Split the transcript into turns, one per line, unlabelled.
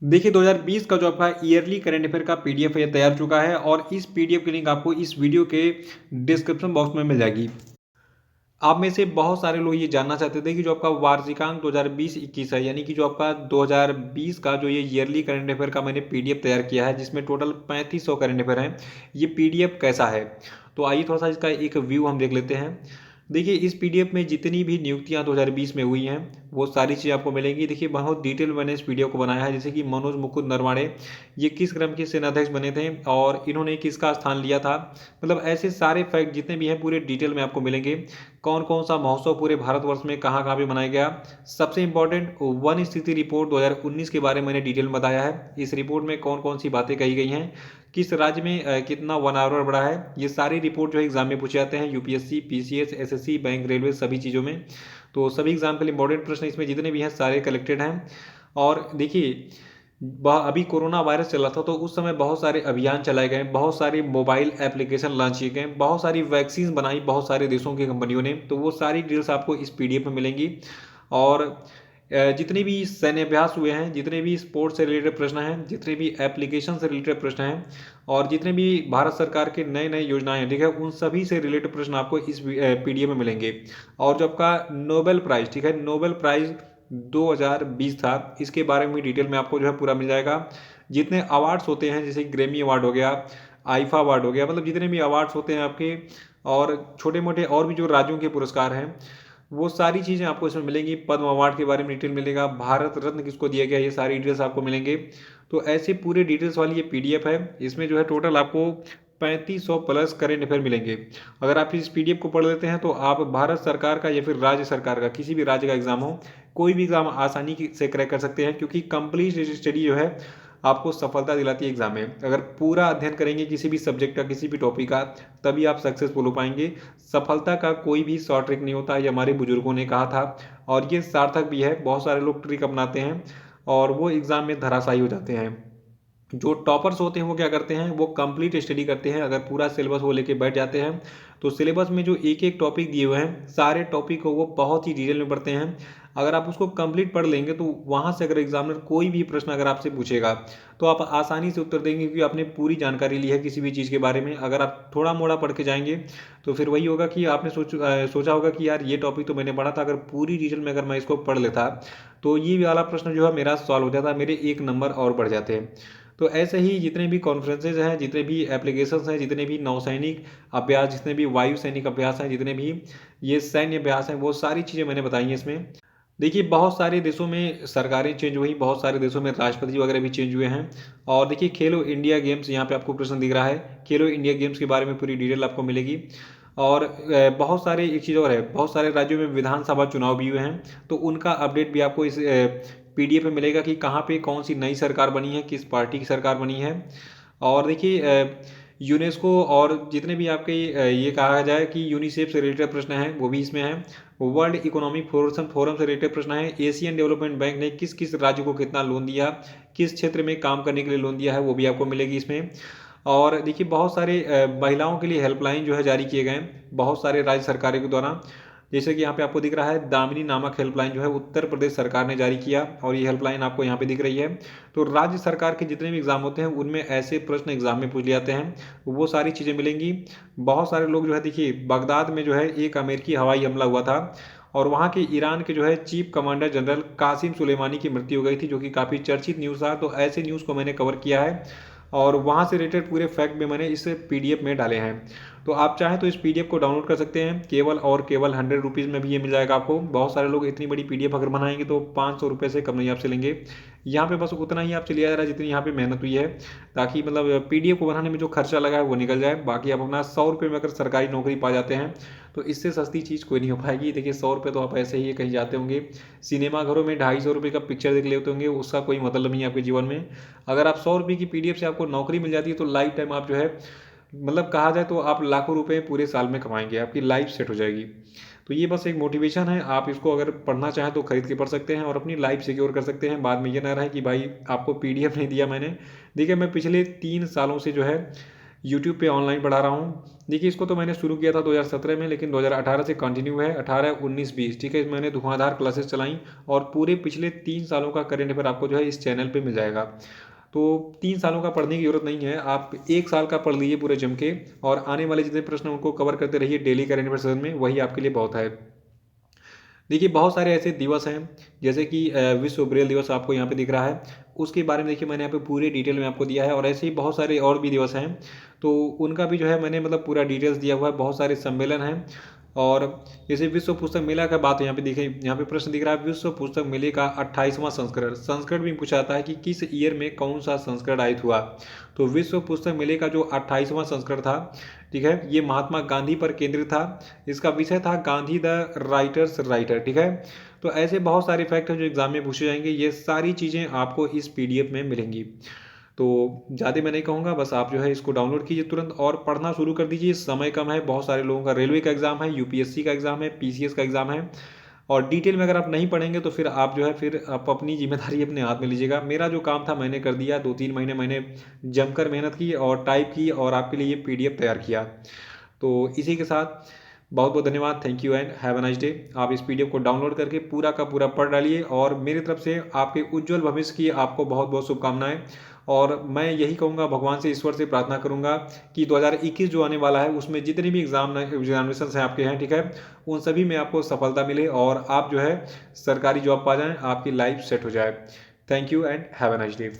देखिए 2020 का जो आपका ईयरली करंट अफेयर का पीडीएफ है ये तैयार चुका है और इस पीडीएफ की लिंक आपको इस वीडियो के डिस्क्रिप्शन बॉक्स में मिल जाएगी। आप में से बहुत सारे लोग ये जानना चाहते थे कि जो आपका वार्षिकांक 2020-21 है, यानी कि जो आपका 2020 का जो ये ईयरली करंट अफेयर का मैंने पीडीएफ तैयार किया है जिसमें टोटल 3500 करंट अफेयर हैं, ये पीडीएफ कैसा है। तो आइए थोड़ा सा इसका एक व्यू हम देख लेते हैं। देखिए इस पीडीएफ में जितनी भी नियुक्तियां 2020 में हुई हैं वो सारी चीज़ें आपको मिलेंगी। देखिए बहुत डिटेल मैंने इस वीडियो को बनाया है, जैसे कि मनोज मुकुंद नरवाणे ये किस क्रम के सेनाध्यक्ष बने थे और इन्होंने किसका स्थान लिया था। मतलब ऐसे सारे फैक्ट जितने भी हैं पूरे डिटेल में आपको मिलेंगे। कौन कौन सा महोत्सव पूरे भारतवर्ष में कहाँ कहाँ पे मनाया गया। सबसे इंपॉर्टेंट वन स्थिति रिपोर्ट 2019 के बारे में मैंने डिटेल में बताया है। इस रिपोर्ट में कौन कौन सी बातें कही गई हैं, किस राज्य में कितना वन आवर बढ़ा है, ये सारी रिपोर्ट जो है एग्जाम में पूछे जाते हैं UPSC PCS SSC bank railway सभी चीज़ों में। तो सभी एग्जाम के लिए इंपॉर्टेंट प्रश्न इसमें जितने भी हैं सारे कलेक्टेड हैं। और देखिए अभी कोरोना वायरस चला था तो उस समय बहुत सारे अभियान चलाए गए, बहुत सारे मोबाइल एप्लीकेशन लॉन्च किए गए, बहुत सारी वैक्सीन बनाई बहुत सारे देशों की कंपनियों ने। तो वो सारी डिटेल्स आपको इस पीडीएफ में मिलेंगी। और जितने भी सैन्य अभ्यास हुए हैं, जितने भी स्पोर्ट्स से रिलेटेड प्रश्न हैं, जितने भी एप्लीकेशन से रिलेटेड प्रश्न हैं और जितने भी भारत सरकार के नए नए योजनाएं हैं, ठीक है, उन सभी से रिलेटेड प्रश्न आपको इस पीडीएफ में मिलेंगे। और जो आपका नोबेल प्राइज, ठीक है, नोबेल प्राइज 2020 था, इसके बारे में डिटेल में आपको जो है पूरा मिल जाएगा। जितने अवार्ड्स होते हैं जैसे ग्रेमी अवार्ड हो गया, आईफा अवार्ड हो गया, मतलब जितने भी अवार्ड्स होते हैं आपके और छोटे मोटे और भी जो राज्यों के पुरस्कार हैं वो सारी चीज़ें आपको इसमें मिलेंगी। पद्म अवार्ड के बारे में डिटेल मिलेगा, भारत रत्न किसको दिया गया, ये सारी डिटेल्स आपको मिलेंगे। तो ऐसे पूरे डिटेल्स वाली ये पीडीएफ है, इसमें जो है टोटल आपको 3500 प्लस करेंट अफेयर मिलेंगे। अगर आप इस पीडीएफ को पढ़ लेते हैं तो आप भारत सरकार का या फिर राज्य सरकार का किसी भी राज्य का एग्जाम हो, कोई भी एग्जाम आसानी से क्रैक कर सकते हैं, क्योंकि कंप्लीट स्टडी जो है आपको सफलता दिलाती है एग्जाम में। अगर पूरा अध्ययन करेंगे किसी भी सब्जेक्ट का किसी भी टॉपिक का तभी आप सक्सेसफुल हो पाएंगे। सफलता का कोई भी शॉर्ट ट्रिक नहीं होता, ये हमारे बुजुर्गों ने कहा था और ये सार्थक भी है। बहुत सारे लोग ट्रिक अपनाते हैं और वो एग्जाम में धराशायी हो जाते हैं। जो टॉपर्स होते हैं वो क्या करते हैं, वो कंप्लीट स्टडी करते हैं। अगर पूरा सिलेबस वो लेके बैठ जाते हैं तो सिलेबस में जो एक एक टॉपिक दिए हुए हैं सारे टॉपिक को वो बहुत ही डिटेल में पढ़ते हैं। अगर आप उसको कंप्लीट पढ़ लेंगे तो वहाँ से अगर एग्जामिनर कोई भी प्रश्न अगर आपसे पूछेगा तो आप आसानी से उत्तर देंगे, क्योंकि आपने पूरी जानकारी ली है किसी भी चीज़ के बारे में। अगर आप थोड़ा मोड़ा पढ़ के जाएंगे तो फिर वही होगा कि आपने सोचा होगा कि यार ये टॉपिक तो मैंने पढ़ा था, अगर पूरी डिटेल में अगर मैं इसको पढ़ लेता तो ये वाला प्रश्न जो है मेरा सॉल्व हो जाता, मेरे एक नंबर और बढ़ जाते हैं। तो ऐसे ही जितने भी कॉन्फ्रेंसेज हैं, जितने भी एप्लीकेशंस हैं, जितने भी नौसैनिक अभ्यास, जितने भी वायु सैनिक अभ्यास हैं, जितने भी ये सैन्य अभ्यास हैं, वो सारी चीज़ें मैंने बताई हैं इसमें। देखिए बहुत सारे देशों में सरकारें चेंज हुई, बहुत सारे देशों में राष्ट्रपति वगैरह भी चेंज हुए हैं। और देखिए खेलो इंडिया गेम्स, यहाँ पे आपको प्रश्न दिख रहा है, खेलो इंडिया गेम्स के बारे में पूरी डिटेल आपको मिलेगी। और बहुत सारे एक चीज़ और है, बहुत सारे राज्यों में विधानसभा चुनाव भी हुए हैं तो उनका अपडेट भी आपको इस पीडीएफ में मिलेगा कि कहाँ पे कौन सी नई सरकार बनी है, किस पार्टी की सरकार बनी है। और देखिए यूनेस्को और जितने भी आपके ये कहा जाए कि यूनिसेफ से रिलेटेड प्रश्न हैं वो भी इसमें हैं। वर्ल्ड इकोनॉमिक फोरम से रिलेटेड प्रश्न है, एशियन डेवलपमेंट बैंक ने किस किस राज्य को कितना लोन दिया, किस क्षेत्र में काम करने के लिए लोन दिया है, वो भी आपको मिलेगी इसमें। और देखिए बहुत सारे महिलाओं के लिए हेल्पलाइन जो है जारी किए गए हैं बहुत सारे राज्य सरकारों के द्वारा। जैसे कि यहाँ पे आपको दिख रहा है दामिनी नामक हेल्पलाइन जो है उत्तर प्रदेश सरकार ने जारी किया और ये हेल्पलाइन आपको यहाँ पे दिख रही है। तो राज्य सरकार के जितने भी एग्जाम होते हैं उनमें ऐसे प्रश्न एग्जाम में पूछ लिए जाते हैं, वो सारी चीज़ें मिलेंगी। बहुत सारे लोग जो है, देखिए बगदाद में जो है एक अमेरिकी हवाई हमला हुआ था और वहाँ के ईरान के जो है chief commander general Qasem Soleimani की मृत्यु हो गई थी, जो कि काफ़ी चर्चित न्यूज़ था। तो ऐसे न्यूज़ को मैंने कवर किया है और वहाँ से रिलेटेड पूरे फैक्ट भी मैंने इस पीडीएफ में डाले हैं। तो आप चाहें तो इस पीडीएफ को डाउनलोड कर सकते हैं, केवल और केवल 100 रुपीज़ में भी ये मिल जाएगा आपको। बहुत सारे लोग इतनी बड़ी पीडीएफ अगर बनाएंगे तो 500 रुपये से कम नहीं आपसे लेंगे। यहाँ पे बस उतना ही आपसे लिया जा रहा है जितनी यहाँ पे मेहनत हुई है, ताकि मतलब पीडीएफ को बनाने में जो खर्चा लगा है वो निकल जाए। बाकी आप अपना 100 रुपये में अगर सरकारी नौकरी पा जाते हैं तो इससे सस्ती चीज़ कोई नहीं हो पाएगी। देखिए 100 रुपये तो आप ऐसे ही कहीं जाते होंगे, सिनेमा घरों में 250 रुपये का पिक्चर देख लेते होंगे, उसका कोई मतलब नहीं है आपके जीवन में। अगर आप 100 रुपये की पीडीएफ से आपको नौकरी मिल जाती है तो लाइफ टाइम आप जो है, मतलब कहा जाए तो आप लाखों रुपए पूरे साल में कमाएंगे, आपकी लाइफ सेट हो जाएगी। तो ये बस एक मोटिवेशन है, आप इसको अगर पढ़ना चाहें तो खरीद के पढ़ सकते हैं और अपनी लाइफ सिक्योर कर सकते हैं। बाद में ये ना रहे कि भाई आपको पीडीएफ नहीं दिया मैंने। देखिए मैं पिछले 3 सालों से जो है यूट्यूब पे ऑनलाइन पढ़ा रहा हूँ। देखिए इसको तो मैंने शुरू किया था 2017 में, लेकिन 2018 से कंटिन्यू है, 18, 19, 20, ठीक है। मैंने धुआंधार क्लासेस चलाई और पूरे पिछले 3 सालों का करंट अफेयर आपको जो है इस चैनल पे मिल जाएगा। तो 3 सालों का पढ़ने की ज़रूरत नहीं है, आप 1 साल का पढ़ लीजिए पूरे जम के, और आने वाले जितने प्रश्न उनको कवर करते रहिए डेली करंट अफेयर सेशन में, वही आपके लिए बहुत है। देखिए बहुत सारे ऐसे दिवस हैं, जैसे कि विश्व ब्रेल दिवस आपको यहाँ पे दिख रहा है, उसके बारे में देखिए मैंने यहाँ पे पूरे डिटेल में आपको दिया है, और ऐसे ही बहुत सारे और भी दिवस हैं, तो उनका भी जो है मैंने मतलब पूरा डिटेल्स दिया हुआ है। बहुत सारे सम्मेलन हैं, और जैसे विश्व पुस्तक मेला का बात है, यहाँ पे देखें, यहाँ पे प्रश्न दिख रहा है विश्व पुस्तक मेले का 28वां संस्करण। संस्करण भी पूछा जाता है कि किस ईयर में कौन सा संस्करण आयित हुआ। तो विश्व पुस्तक मेले का जो 28वां संस्करण था, ठीक है, ये महात्मा गांधी पर केंद्रित था। इसका विषय था गांधी द राइटर्स राइटर, ठीक है। तो ऐसे बहुत सारे फैक्ट हैं जो एग्जाम में पूछे जाएंगे, ये सारी चीज़ें आपको इस पीडीएफ में मिलेंगी। तो ज़्यादा मैं नहीं कहूँगा, बस आप जो है इसको डाउनलोड कीजिए तुरंत और पढ़ना शुरू कर दीजिए। समय कम है, बहुत सारे लोगों का रेलवे का एग्ज़ाम है, यूपीएससी का एग्ज़ाम है, पीसीएस का एग्ज़ाम है, और डिटेल में अगर आप नहीं पढ़ेंगे तो फिर आप जो है फिर आप अपनी जिम्मेदारी अपने हाथ में लीजिएगा। मेरा जो काम था मैंने कर दिया, 2-3 महीने मैंने जमकर मेहनत की और टाइप की और आपके लिए ये पीडीएफ तैयार किया। तो इसी के साथ बहुत बहुत धन्यवाद, thank you and have a nice day. आप इस पीडीएफ को डाउनलोड करके पूरा का पूरा पढ़ डालिए, और मेरी तरफ से आपके उज्जवल भविष्य की आपको बहुत बहुत शुभकामनाएं। और मैं यही कहूँगा, भगवान से, ईश्वर से प्रार्थना करूँगा कि 2021 जो आने वाला है उसमें जितने भी एग्जामिनेशन हैं आपके हैं, ठीक है, उन सभी में आपको सफलता मिले और आप जो है सरकारी जॉब पा जाएँ, आपकी लाइफ सेट हो जाए। Thank you and have a nice day.